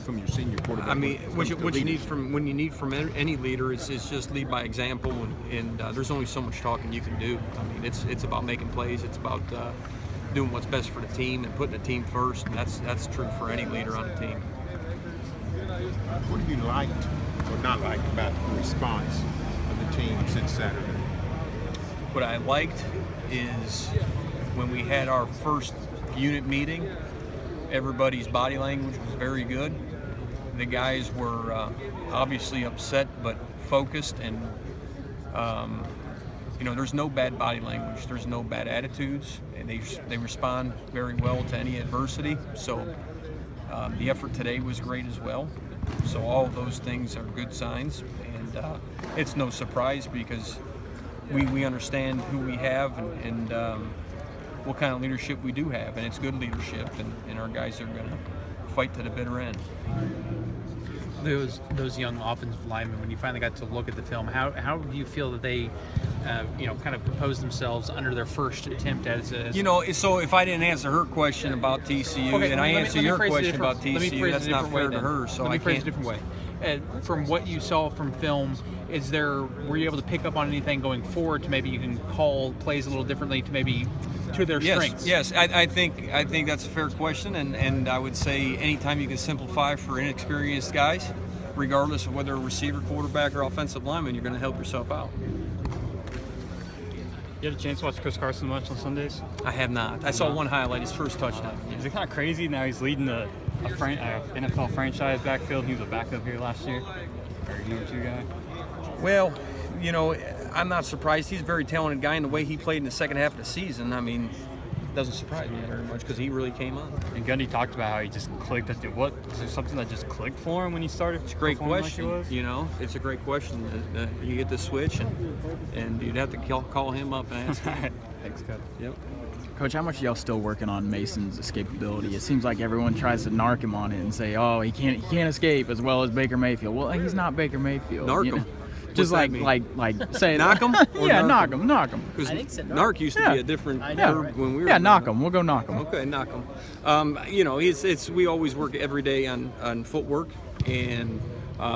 from your senior quarterback? I mean, what you need from any leader is just lead by example, and there's only so much talking you can do. I mean, it's about making plays. It's about doing what's best for the team and putting the team first. And that's true for any leader on the team. What have you liked or not liked about the response of the team since Saturday? What I liked is when we had our first unit meeting, everybody's body language was very good. The guys were obviously upset but focused, and there's no bad body language, there's no bad attitudes, and they respond very well to any adversity. So the effort today was great as well. So all of those things are good signs, and it's no surprise because we understand who we have and what kind of leadership we do have, and it's good leadership, and our guys are going to fight to the bitter end. Those young offensive linemen, when you finally got to look at the film, how do you feel that they kind of composed themselves under their first attempt as so if I didn't answer her question about TCU, okay, and I answer your question about TCU, that's not fair to her, so let me phrase can't. it a different way. From what you saw from film, were you able to pick up on anything going forward to maybe you can call plays a little differently to maybe to their strengths? Yes, I think that's a fair question, and I would say anytime you can simplify for inexperienced guys, regardless of whether a receiver, quarterback, or offensive lineman, you're going to help yourself out. You had a chance to watch Chris Carson much on Sundays? I have not. I saw one highlight, his first touchdown. Is it kind of crazy now he's leading a NFL franchise backfield? He was a backup here last year, or number 2 guy. Well, I'm not surprised. He's a very talented guy, and the way he played in the second half of the season, I mean, doesn't surprise me very much because he really came on. And Gundy talked about how he just clicked. Is there something that just clicked for him when he started? It's a great question. It's a great question. You get the switch, and you'd have to call him up and ask him. Thanks, Coach. Yep. Coach, how much are y'all still working on Mason's escapability? It seems like everyone tries to narc him on it and say, "Oh, he can't escape as well as Baker Mayfield." Well, he's not Baker Mayfield. Narc him. Just like say knock him? Yeah, knock him. Because I think so, narc used to be a different verb when we were. Yeah, knock him. We'll go knock him. Okay, knock him. We always work every day on footwork and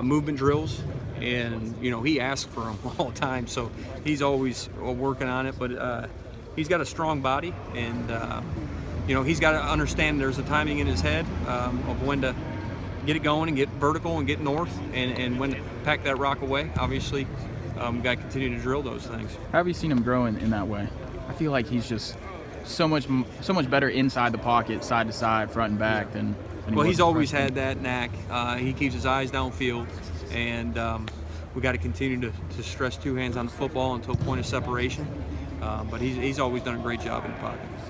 movement drills, and he asks for them all the time, so he's always working on it. But he's got a strong body, and he's got to understand there's a timing in his head of when to get it going and get vertical and get north, and when to pack that rock away. Obviously, got to continue to drill those things. How have you seen him grow in that way? I feel like he's just so much better inside the pocket, side to side, front and back than he's always had that knack. He keeps his eyes downfield, and we got to continue to stress 2 hands on the football until point of separation. But he's always done a great job in the pocket.